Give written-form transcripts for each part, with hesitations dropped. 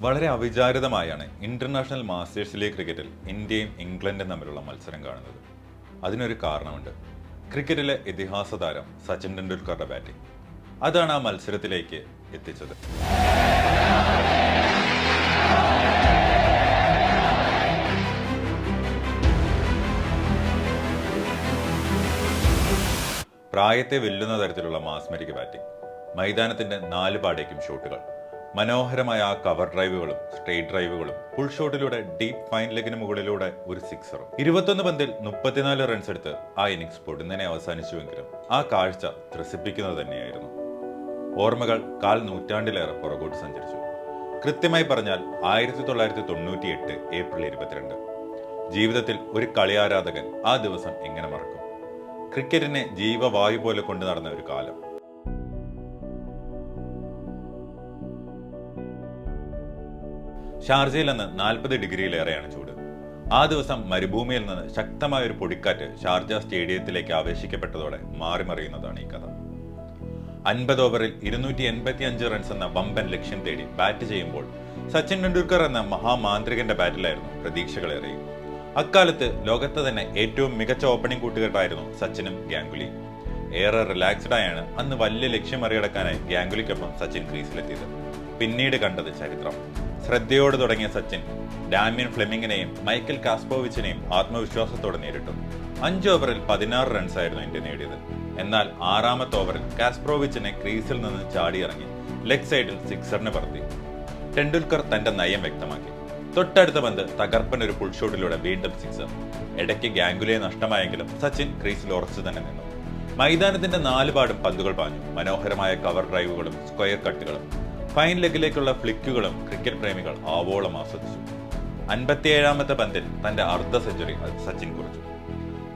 വളരെ അവിചാരിതമായാണ് international masters league ക്രിക്കറ്റിൽ ഇന്ത്യയും ഇംഗ്ലണ്ടും തമ്മിലുള്ള മത്സരം കാണുന്നത്. അതിനൊരു കാരണമുണ്ട്. ക്രിക്കറ്റിലെ ഇതിഹാസ താരം സച്ചിൻ ടെണ്ടുൽക്കറുടെ ബാറ്റിംഗ്. അതാണ് ആ മത്സരത്തിലേക്ക് എത്തിച്ചത്. പ്രായത്തെ വെല്ലുന്ന തരത്തിലുള്ള മാസ്മരിക ബാറ്റിംഗ്, മൈതാനത്തിന്റെ 4 പാടേക്കും ഷോട്ടുകൾ, മനോഹരമായ ആ കവർ ഡ്രൈവുകളും സ്ട്രേറ്റ് ഡ്രൈവുകളും, ഫുൾ ഷോട്ടിലൂടെ ഡീപ് ഫൈൻ ലെഗിന് മുകളിലൂടെ ഒരു സിക്സറും. 21 പന്തിൽ 34 റൺസ് എടുത്ത് ആ ഇന്നിംഗ്സ് പൊടുന്നനെ അവസാനിച്ചുവെങ്കിലും ആ കാഴ്ച ത്രസിപ്പിക്കുന്നത് തന്നെയായിരുന്നു. ഓർമ്മകൾ കാൽ നൂറ്റാണ്ടിലേറെ പുറകോട്ട് സഞ്ചരിച്ചു. കൃത്യമായി പറഞ്ഞാൽ 1998 ഏപ്രിൽ 22. ജീവിതത്തിൽ ഒരു കളി ആരാധകൻ ആ ദിവസം എങ്ങനെ മറക്കും? ക്രിക്കറ്റിനെ ജീവവായു പോലെ കൊണ്ടു നടന്ന ഒരു കാലം. ഷാർജയിൽ നിന്ന് 40 ഡിഗ്രിയിലേറെയാണ് ചൂട്. ആ ദിവസം മരുഭൂമിയിൽ നിന്ന് ശക്തമായ ഒരു പൊടിക്കാറ്റ് ഷാർജ സ്റ്റേഡിയത്തിലേക്ക് ആവേശിക്കപ്പെട്ടതോടെ മാറിമറിയുന്നതാണ് ഈ കഥ. 50 ഓവറിൽ 285 റൺസ് എന്ന വമ്പൻ ലക്ഷ്യം തേടി ബാറ്റ് ചെയ്യുമ്പോൾ സച്ചിൻ ടെണ്ടുൽക്കർ എന്ന മഹാമാന്ത്രികന്റെ ബാറ്റിലായിരുന്നു പ്രതീക്ഷകളേറെയും. അക്കാലത്ത് ലോകത്തെ തന്നെ ഏറ്റവും മികച്ച ഓപ്പണിംഗ് കൂട്ടുകെട്ടായിരുന്നു സച്ചിനും ഗാംഗുലിയും. ഏറെ റിലാക്സ്ഡായാണ് അന്ന് വലിയ ലക്ഷ്യം മറികടക്കാനായി ഗാംഗുലിക്കൊപ്പം സച്ചിൻ ക്രീസിലെത്തിയത്. പിന്നീട് കണ്ടത് ചരിത്രം. ശ്രദ്ധയോടെ തുടങ്ങിയ സച്ചിൻ ഡാമിയൻ ഫ്ലെമിങ്ങിനെയും മൈക്കൽ കാസ്പോവിച്ചിനെയും ആത്മവിശ്വാസത്തോടെ നേരിട്ടു. 5 ഓവറിൽ 16 റൺസായിരുന്നു ഇന്ത്യ നേടിയത്. എന്നാൽ 6ാമത്തെ ഓവറിൽ കാസ്പ്രോവിച്ചിനെ ക്രീസിൽ നിന്ന് ചാടിയിറങ്ങി ലെഗ് സൈഡിൽ സിക്സറിന് പറത്തി. ടെണ്ടുൽക്കർ തന്റെ നയം വ്യക്തമാക്കി. തൊട്ടടുത്ത പന്ത് തകർപ്പൻ ഒരു ഫുൾ ഷോട്ടിലൂടെ വീണ്ടും സിക്സർ. ഇടയ്ക്ക് ഗാംഗുലിയെ നഷ്ടമായെങ്കിലും സച്ചിൻ ക്രീസിൽ ഉറച്ചു തന്നെ നിന്നു. മൈതാനത്തിന്റെ 4 പാടും പന്തുകൾ പാഞ്ഞു. മനോഹരമായ കവർ ഡ്രൈവുകളും സ്ക്വയർ കട്ടുകളും ഫൈൻ ലെഗിലേക്കുള്ള ഫ്ലിക്കുകളും ക്രിക്കറ്റ് പ്രേമികൾ ആവോളം ആസ്വദിച്ചു. 57ാമത്തെ പന്തിൽ തന്റെ അർദ്ധ സെഞ്ചുറി സച്ചിൻ കുറിച്ചു.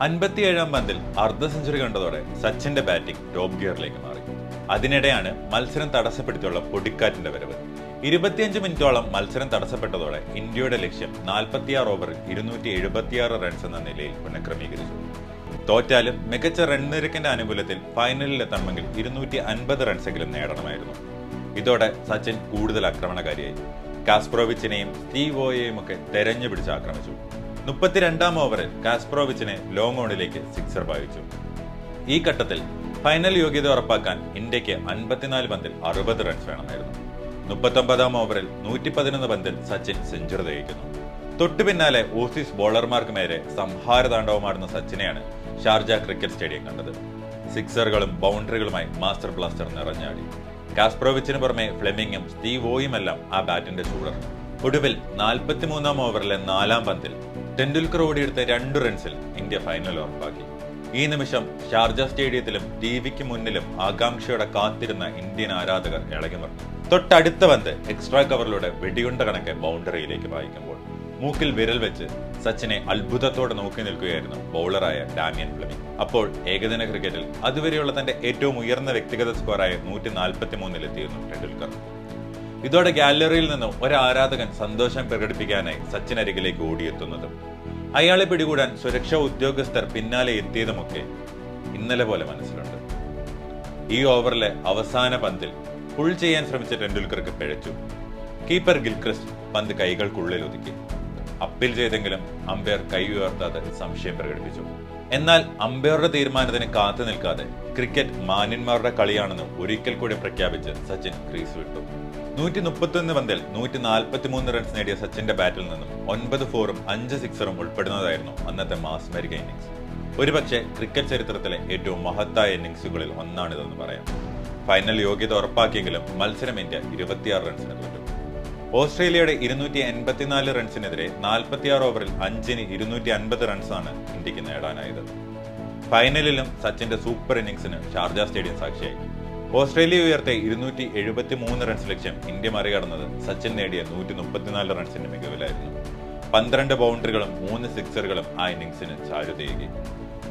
57ാം പന്തിൽ അർദ്ധ സെഞ്ചുറി കണ്ടതോടെ സച്ചിന്റെ ബാറ്റിംഗ് ടോപ്പ് ഗിയറിലേക്ക് മാറി. അതിനിടെയാണ് മത്സരം തടസ്സപ്പെടുത്തിയുള്ള പൊടിക്കാറ്റിന്റെ വരവ്. 25 മിനിറ്റോളം മത്സരം തടസ്സപ്പെട്ടതോടെ ഇന്ത്യയുടെ ലക്ഷ്യം 46 ഓവറിൽ 276 റൺസ് എന്ന നിലയിൽ പുനഃക്രമീകരിച്ചു. തോറ്റാലും മികച്ച റൺ നിരക്കിന്റെ ആനുകൂല്യത്തിൽ ഫൈനലിൽ എത്തണമെങ്കിൽ 250 റൺസെങ്കിലും നേടണമായിരുന്നു. ഇതോടെ സച്ചിൻ കൂടുതൽ ആക്രമണകാരിയായി. കാസ്പ്രോവിച്ചിനെയും സ്റ്റീവ് വോയെയും ഒക്കെ തെരഞ്ഞു പിടിച്ച് ആക്രമിച്ചു. 32ാം ഓവറിൽ കാസ്പ്രോവിച്ചിനെ ലോങ് ഓണിലേക്ക് സിക്സർ പായിച്ചു. ഈ ഘട്ടത്തിൽ ഫൈനൽ യോഗ്യത ഉറപ്പാക്കാൻ ഇന്ത്യക്ക് 54 പന്തിൽ 60 റൺസ് വേണമായിരുന്നു. 39ാം ഓവറിൽ 111 പന്തിൽ സച്ചിൻ സെഞ്ചുറി തികയ്ക്കുന്നു. തൊട്ടു പിന്നാലെ ഓസീസ് ബോളർമാർക്ക് നേരെ സംഹാര താണ്ഡവമാടുന്ന സച്ചിനെയാണ് ഷാർജ ക്രിക്കറ്റ് സ്റ്റേഡിയം കണ്ടത്. സിക്സറുകളും ബൗണ്ടറികളുമായി മാസ്റ്റർ ബ്ലാസ്റ്റർ നിറഞ്ഞാടി. കാസ്പ്രോവിച്ചിന് പുറമെ ഫ്ലെമിങ്ങും സ്റ്റീവ് വോയുമെല്ലാം ആ ബാറ്റിന്റെ ചൂടർന്നു. ഒടുവിൽ 43ാം ഓവറിലെ 4ാം പന്തിൽ ടെണ്ടുൽക്കർ ഓടിയെടുത്ത 2 റൺസിൽ ഇന്ത്യ ഫൈനൽ ഉറപ്പാക്കി. ഈ നിമിഷം ഷാർജ സ്റ്റേഡിയത്തിലും ടിവിക്ക് മുന്നിലും ആകാംക്ഷയോടെ കാത്തിരുന്ന ഇന്ത്യൻ ആരാധകർ ഇളകിമറിഞ്ഞു. തൊട്ടടുത്ത പന്ത് എക്സ്ട്രാ കവറിലൂടെ വെടിയുണ്ട കണക്കെ ബൗണ്ടറിയിലേക്ക് വായിക്കുമ്പോൾ മൂക്കിൽ വിരൽ വെച്ച് സച്ചിനെ അത്ഭുതത്തോടെ നോക്കി നിൽക്കുകയായിരുന്നു ബൗളറായ ഡാമിയൻ ഫ്ലെമിംഗ്. അപ്പോൾ ഏകദിന ക്രിക്കറ്റിൽ അതുവരെയുള്ള തന്റെ ഏറ്റവും ഉയർന്ന വ്യക്തിഗത സ്കോറായ 143-ലെത്തിയിരുന്നു ടെണ്ടുൽക്കർ. ഇതോടെ ഗാലറിയിൽ നിന്നും ഒരു ആരാധകൻ സന്തോഷം പ്രകടിപ്പിക്കാനായി സച്ചിൻ അരികിലേക്ക് ഓടിയെത്തുന്നതും അയാളെ പിടികൂടാൻ സുരക്ഷാ ഉദ്യോഗസ്ഥർ പിന്നാലെ എത്തിയതുമൊക്കെ ഇന്നലെ പോലെ മനസ്സിലുണ്ട്. ഈ ഓവറിലെ അവസാന പന്തിൽ പുൾ ചെയ്യാൻ ശ്രമിച്ച ടെണ്ടുൽക്കർക്ക് പിഴച്ചു. കീപ്പർ ഗിൽക്രിസ്റ്റ് പന്ത് കൈകൾക്കുള്ളിൽ ഒതുക്കി. അപ്പീൽ ചെയ്തെങ്കിലും അമ്പയർ കൈ ഉയർത്താതെ സംശയം പ്രകടിപ്പിച്ചു. എന്നാൽ അമ്പയറുടെ തീരുമാനത്തിന് കാത്തു നിൽക്കാതെ ക്രിക്കറ്റ് മാന്യന്മാരുടെ കളിയാണെന്ന് ഒരിക്കൽ കൂടി പ്രഖ്യാപിച്ച് സച്ചിൻ ക്രീസ് വിട്ടു. 131 പന്തിൽ 143 റൺസ് നേടിയ സച്ചിന്റെ ബാറ്റിൽ നിന്നും 9 ഫോറും 5 സിക്സറും ഉൾപ്പെടുന്നതായിരുന്നു അന്നത്തെ മാസ്മരിക ഇന്നിംഗ്സ്. ഒരുപക്ഷെ ക്രിക്കറ്റ് ചരിത്രത്തിലെ ഏറ്റവും മഹത്തായ ഇന്നിംഗ്സുകളിൽ ഒന്നാണിതെന്ന് പറയാം. ഫൈനൽ യോഗ്യത ഉറപ്പാക്കിയെങ്കിലും മത്സരം ഇന്ത്യ 26 റൺസിന് തോറ്റു. ഓസ്ട്രേലിയയുടെ 284 റൺസിനെതിരെ 46 ഓവറിൽ 5-ന് 250 റൺസാണ് ഇന്ത്യക്ക് നേടാനായത്. ഫൈനലിലും സച്ചിന്റെ സൂപ്പർ ഇന്നിംഗ്സിന് ഷാർജ സ്റ്റേഡിയം സാക്ഷിയായി. ഓസ്ട്രേലിയ ഉയർത്തിയ 273 റൺസ് ലക്ഷ്യം ഇന്ത്യ മറികടന്നത് സച്ചിൻ നേടിയ 134 റൺസിന്റെ മികവിലായിരുന്നു. 12 ബൗണ്ടറികളും 3 സിക്സറുകളും ആ ഇന്നിംഗ്സിന് ചാരുതയേകി.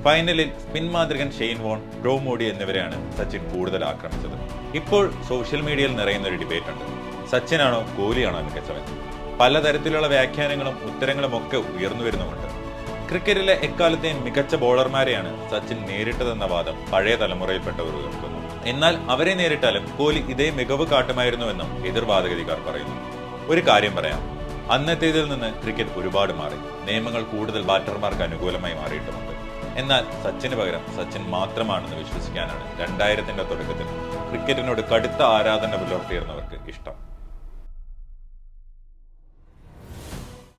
ഫൈനലിൽ സ്പിൻ മാന്ത്രികൻ ഷെയ്ൻ വോൺ, ബ്രോ മോഡി എന്നിവരെയാണ് സച്ചിൻ കൂടുതൽ ആക്രമിച്ചത്. ഇപ്പോൾ സോഷ്യൽ മീഡിയയിൽ നിറയുന്ന ഒരു ഡിബേറ്റ് ഉണ്ട്. സച്ചിനാണോ കോഹ്ലിയാണോ മികച്ചവൻ? പലതരത്തിലുള്ള വ്യാഖ്യാനങ്ങളും ഉത്തരങ്ങളും ഒക്കെ ഉയർന്നു വരുന്നുമുണ്ട്. ക്രിക്കറ്റിലെ എക്കാലത്തെയും മികച്ച ബോളർമാരെയാണ് സച്ചിൻ നേരിട്ടതെന്ന വാദം പഴയ തലമുറയിൽപ്പെട്ടവർ ഉയർത്തുന്നു. എന്നാൽ അവരെ നേരിട്ടാലും കോഹ്ലി ഇതേ മികവ് കാട്ടുമായിരുന്നുവെന്നും എതിർവാദഗതിക്കാർ പറയുന്നു. ഒരു കാര്യം പറയാം, അന്നത്തേതിൽ നിന്ന് ക്രിക്കറ്റ് ഒരുപാട് മാറി. നിയമങ്ങൾ കൂടുതൽ ബാറ്റർമാർക്ക് അനുകൂലമായി മാറിയിട്ടുമുണ്ട്. എന്നാൽ സച്ചിന് പകരം സച്ചിൻ മാത്രമാണെന്ന് വിശ്വസിക്കാനാണ് 2000ത്തിന്റെ തുടക്കത്തിൽ ക്രിക്കറ്റിനോട് കടുത്ത ആരാധന പുലർത്തിയിരുന്നവർക്ക് ഇഷ്ടം.